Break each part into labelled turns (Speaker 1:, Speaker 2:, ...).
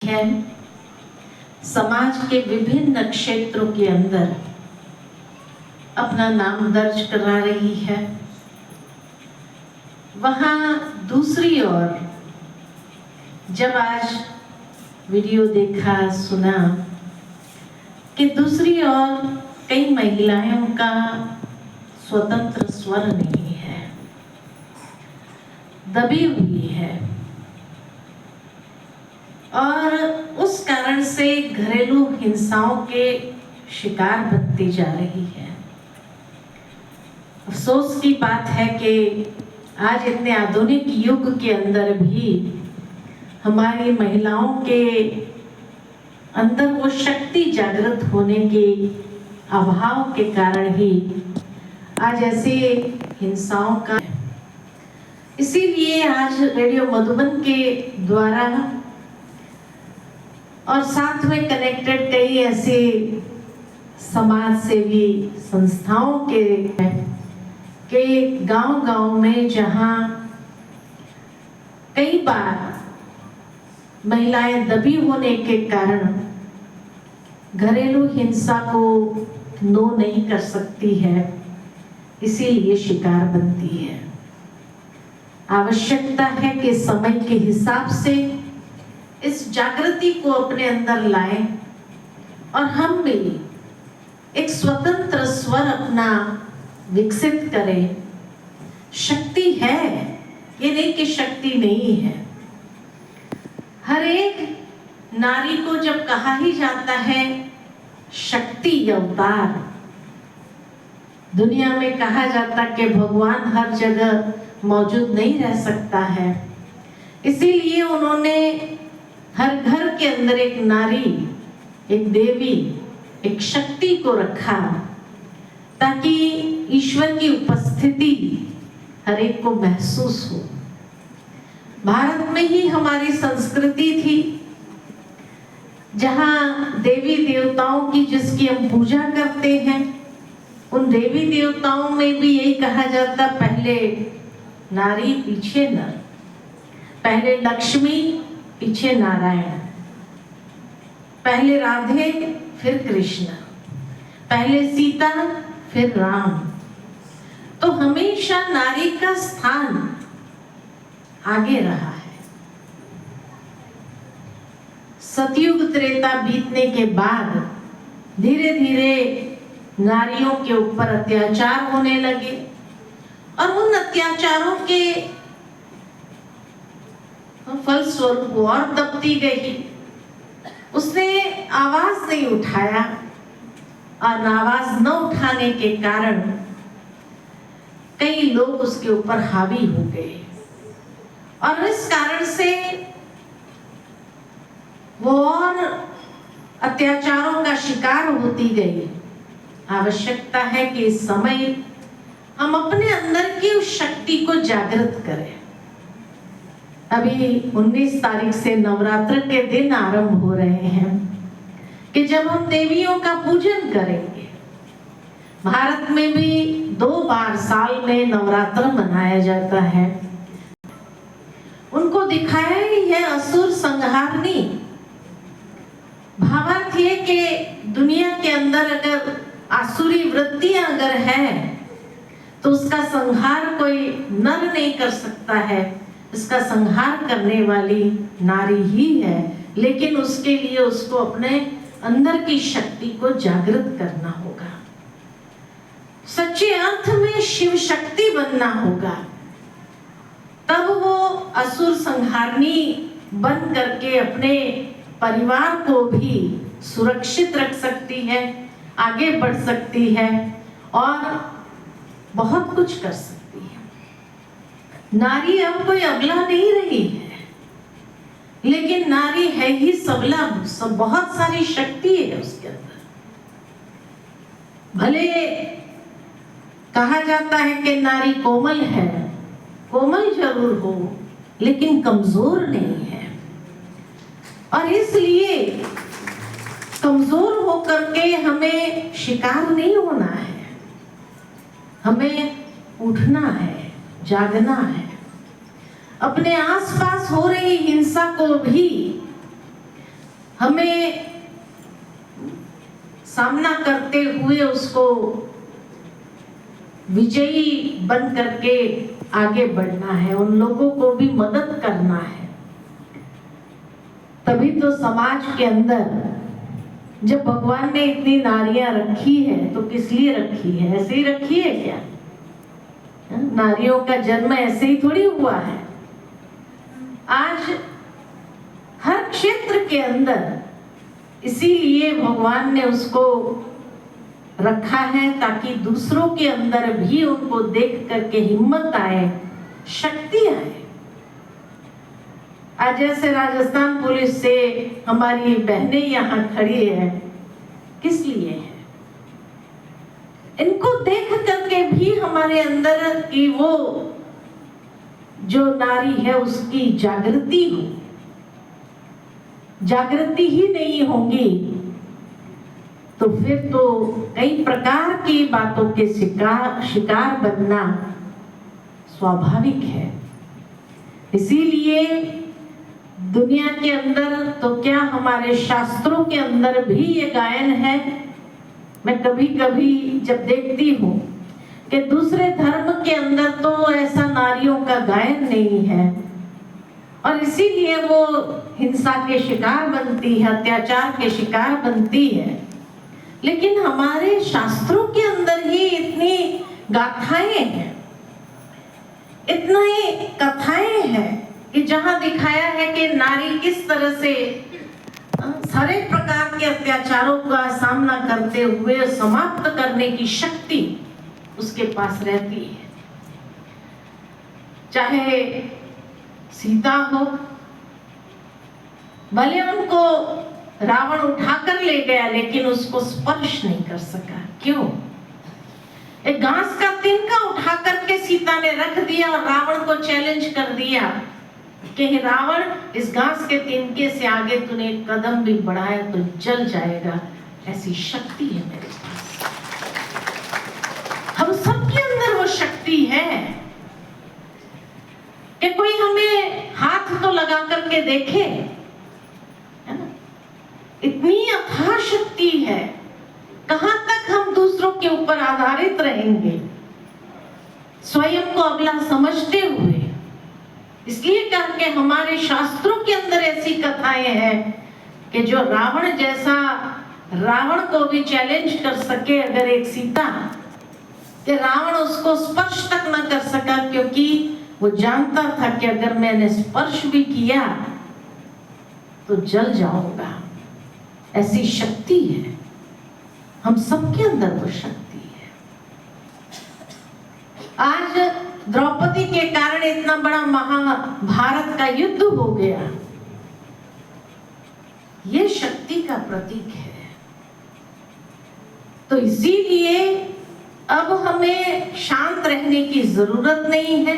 Speaker 1: है, समाज के विभिन्न क्षेत्रों के अंदर अपना नाम दर्ज करा रही है। वहाँ दूसरी ओर जब आज वीडियो देखा सुना कि दूसरी ओर कई महिलाओं का स्वतंत्र स्वर नहीं है, दबी हुई है और उस कारण से घरेलू हिंसाओं के शिकार बनती जा रही है। अफसोस की बात है कि आज इतने आधुनिक युग के अंदर भी हमारी महिलाओं के अंदर वो शक्ति जागृत होने के अभाव के कारण ही आज ऐसे हिंसाओं का, इसीलिए आज रेडियो मधुबन के द्वारा और साथ में कनेक्टेड कई ऐसे समाज सेवी संस्थाओं के गांव-गांव में जहां कई बार महिलाएं दबी होने के कारण घरेलू हिंसा को नो नहीं कर सकती है, इसीलिए शिकार बनती है। आवश्यकता है कि समय के हिसाब से इस जागृति को अपने अंदर लाएं और हम भी एक स्वतंत्र स्वर अपना विकसित करें। शक्ति है, ये नहीं कि शक्ति नहीं है। हर एक नारी को जब कहा ही जाता है शक्ति अवतार, दुनिया में कहा जाता कि भगवान हर जगह मौजूद नहीं रह सकता है, इसीलिए उन्होंने हर घर के अंदर एक नारी, एक देवी, एक शक्ति को रखा ताकि ईश्वर की उपस्थिति हर एक को महसूस हो। भारत में ही हमारी संस्कृति थी जहाँ देवी देवताओं की जिसकी हम पूजा करते हैं, उन देवी देवताओं में भी यही कहा जाता पहले नारी पीछे नर, पहले लक्ष्मी पीछे नारायण, पहले राधे फिर कृष्ण, पहले सीता फिर राम। तो हमेशा नारी का स्थान आगे रहा है। सतयुग त्रेता बीतने के बाद धीरे धीरे नारियों के ऊपर अत्याचार होने लगे और उन अत्याचारों के फलस्वरूप और दबती गई। उसने आवाज नहीं उठाया और आवाज न उठाने के कारण कई लोग उसके ऊपर हावी हो गए और इस कारण से वो और अत्याचारों का शिकार होती गई। आवश्यकता है कि इस समय हम अपने अंदर की उस शक्ति को जागृत करें। अभी 19 तारीख से नवरात्र के दिन आरंभ हो रहे हैं कि जब हम देवियों का पूजन करेंगे। भारत में भी 2 बार साल में नवरात्र मनाया जाता है। उनको दिखाया ही है असुर संहारनी। भावार्थ ये कि दुनिया के अंदर अगर आसुरी वृत्तियां अगर है तो उसका संहार कोई नर नहीं कर सकता है, इसका संहार करने वाली नारी ही है। लेकिन उसके लिए उसको अपने अंदर की शक्ति को जागृत करना होगा, सच्चे अर्थ में शिव शक्ति बनना होगा, तब वो असुर संहारनी बन करके अपने परिवार को भी सुरक्षित रख सकती है, आगे बढ़ सकती है और बहुत कुछ कर सकती है। नारी अब कोई अबला नहीं रही है, लेकिन नारी है ही सबला, बहुत सारी शक्ति है उसके अंदर। भले कहा जाता है कि नारी कोमल है, कोमल जरूर हो लेकिन कमजोर नहीं है और इसलिए कमजोर होकर के हमें शिकार नहीं होना है, हमें उठना है, जागना है। अपने आसपास हो रही हिंसा को भी हमें सामना करते हुए उसको विजयी बन करके आगे बढ़ना है, उन लोगों को भी मदद करना है। तभी तो समाज के अंदर जब भगवान ने इतनी नारियां रखी है तो किस लिए रखी है? ऐसे ही रखी है क्या? नारियों का जन्म ऐसे ही थोड़ी हुआ है। आज हर क्षेत्र के अंदर इसीलिए भगवान ने उसको रखा है ताकि दूसरों के अंदर भी उनको देख करके हिम्मत आए, शक्ति आए। आज जैसे राजस्थान पुलिस से हमारी बहनें यहाँ खड़ी है, किस लिए है? इनको देख करके भी हमारे अंदर की वो जो नारी है उसकी जागृति हो। जागृति ही नहीं होगी तो फिर तो कई प्रकार की बातों के शिकार बनना स्वाभाविक है। इसीलिए दुनिया के अंदर तो क्या, हमारे शास्त्रों के अंदर भी ये गायन है। मैं कभी कभी जब देखती हूँ कि दूसरे धर्म के अंदर तो ऐसा नारियों का गायन नहीं है और इसीलिए वो हिंसा के शिकार बनती है, अत्याचार के शिकार बनती है। लेकिन हमारे शास्त्रों के अंदर ही इतनी गाथाएं हैं, इतना ही कथाएं हैं कि जहां दिखाया है कि नारी किस तरह से सारे प्रकार के अत्याचारों का सामना करते हुए समाप्त करने की शक्ति उसके पास रहती है। चाहे सीता हो, भले उनको रावण उठाकर ले गया लेकिन उसको स्पर्श नहीं कर सका। क्यों? एक घास का तिनका उठा करके सीता ने रख दिया और रावण को चैलेंज कर दिया कि रावण, इस घास के तिनके से आगे तूने एक कदम भी बढ़ाया तो जल जाएगा। ऐसी शक्ति है मेरे पास। हम सबके अंदर वो शक्ति है कि कोई हमें हाथ तो लगा करके देखे, है ना? इतनी अथाह शक्ति है। कहां तक हम दूसरों के ऊपर आधारित रहेंगे स्वयं को अबला समझते हुए? इसलिए करके हमारे शास्त्रों के अंदर ऐसी कथाएं हैं कि जो रावण जैसा, रावण को भी चैलेंज कर सके अगर एक सीता, कि रावण उसको स्पर्श तक ना कर सका क्योंकि वो जानता था कि अगर मैंने स्पर्श भी किया तो जल जाऊंगा। ऐसी शक्ति है, हम सबके अंदर वो शक्ति है। आज द्रौपदी के कारण इतना बड़ा महाभारत का युद्ध हो गया, ये शक्ति का प्रतीक है। तो इसीलिए अब हमें शांत रहने की जरूरत नहीं है,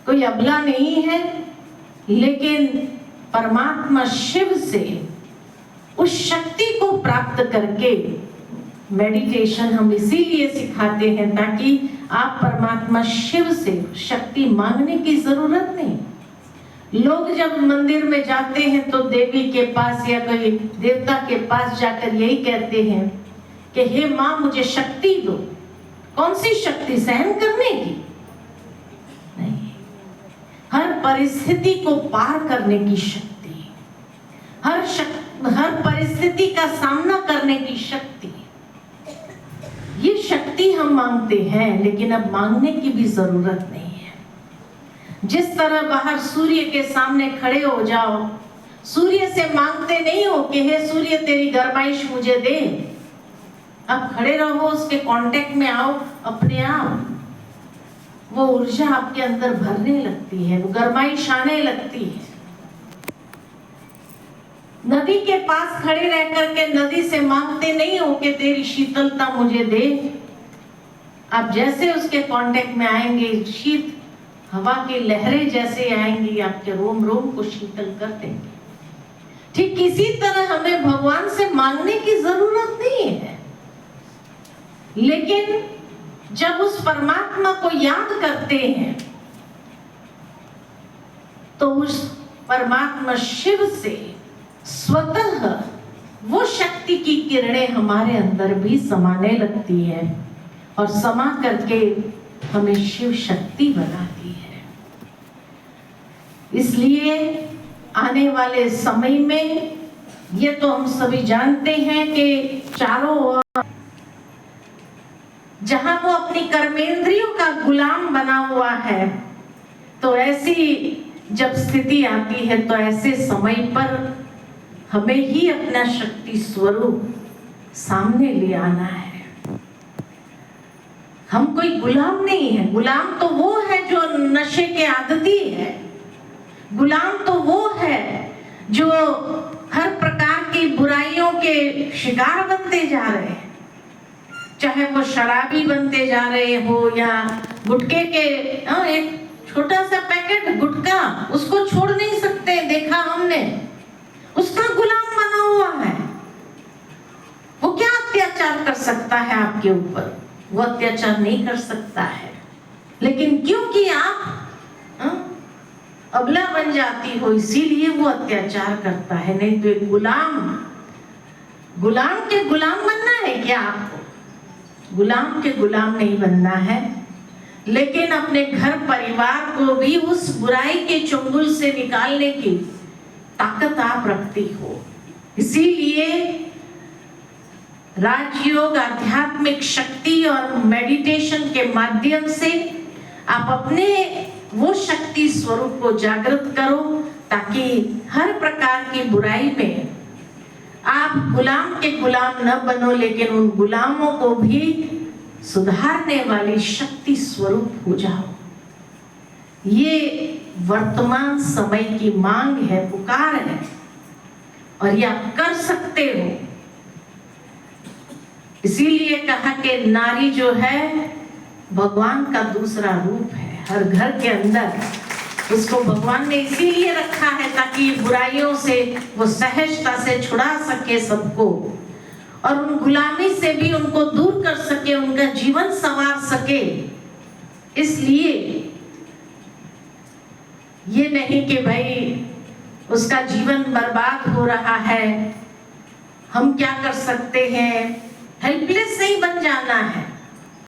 Speaker 1: कोई अबला नहीं है, लेकिन परमात्मा शिव से उस शक्ति को प्राप्त करके, मेडिटेशन हम इसीलिए सिखाते हैं ताकि आप परमात्मा शिव से शक्ति मांगने की जरूरत नहीं। लोग जब मंदिर में जाते हैं तो देवी के पास या कोई देवता के पास जाकर यही कहते हैं कि हे माँ मुझे शक्ति दो। कौन सी शक्ति? सहन करने की नहीं, हर परिस्थिति को पार करने की शक्ति, हर परिस्थिति का सामना करने की शक्ति। ये शक्ति हम मांगते हैं, लेकिन अब मांगने की भी जरूरत नहीं है। जिस तरह बाहर सूर्य के सामने खड़े हो जाओ, सूर्य से मांगते नहीं हो कि हे सूर्य तेरी गरमाइश मुझे दे। अब खड़े रहो, उसके कांटेक्ट में आओ, अपने आप वो ऊर्जा आपके अंदर भरने लगती है, वो गरमाइश आने लगती है। नदी के पास खड़े रह करके नदी से मांगते नहीं हो कि तेरी शीतलता मुझे दे। आप जैसे उसके कांटेक्ट में आएंगे, शीत हवा की लहरें जैसे आएंगी, आपके रोम रोम को शीतल कर देंगे। ठीक इसी तरह हमें भगवान से मांगने की जरूरत नहीं है, लेकिन जब उस परमात्मा को याद करते हैं तो उस परमात्मा शिव से स्वतः वो शक्ति की किरणें हमारे अंदर भी समाने लगती है और समा करके हमें शिव शक्ति बनाती है। इसलिए आने वाले समय में ये तो हम सभी जानते हैं कि चारों ओर जहां वो अपनी कर्मेंद्रियों का गुलाम बना हुआ है, तो ऐसी जब स्थिति आती है तो ऐसे समय पर हमें ही अपना शक्ति स्वरूप सामने ले आना है। हम कोई गुलाम नहीं है। गुलाम तो वो है जो नशे के आदती है। गुलाम तो वो है जो हर प्रकार की बुराइयों के शिकार बनते जा रहे हैं, चाहे वो शराबी बनते जा रहे हो या गुटखे के एक छोटा सा पैकेट गुटखा उसको छोड़ नहीं सकते, देखा हमने, उसका गुलाम बना हुआ है। वो क्या अत्याचार कर सकता है आपके ऊपर? वो अत्याचार नहीं कर सकता है, लेकिन क्योंकि आप अबला बन जाती हो इसीलिए वो अत्याचार करता है। नहीं तो एक गुलाम के गुलाम बनना है क्या आपको? गुलाम के गुलाम नहीं बनना है, लेकिन अपने घर परिवार को भी उस बुराई के चुंगल से निकालने की ताकत आप रखती हो। इसीलिए राजयोग, आध्यात्मिक शक्ति और मेडिटेशन के माध्यम से आप अपने वो शक्ति स्वरूप को जागृत करो, ताकि हर प्रकार की बुराई में आप गुलाम के गुलाम न बनो, लेकिन उन गुलामों को भी सुधारने वाली शक्ति स्वरूप हो जाओ। ये वर्तमान समय की मांग है, पुकार है, और ये आप कर सकते हो। इसीलिए कहा कि नारी जो है भगवान का दूसरा रूप है। हर घर के अंदर उसको भगवान ने इसीलिए रखा है ताकि बुराइयों से वो सहजता से छुड़ा सके सबको, और उन गुलामी से भी उनको दूर कर सके, उनका जीवन संवार सके। इसलिए ये नहीं कि भाई उसका जीवन बर्बाद हो रहा है, हम क्या कर सकते हैं, हेल्पलेस नहीं बन जाना है।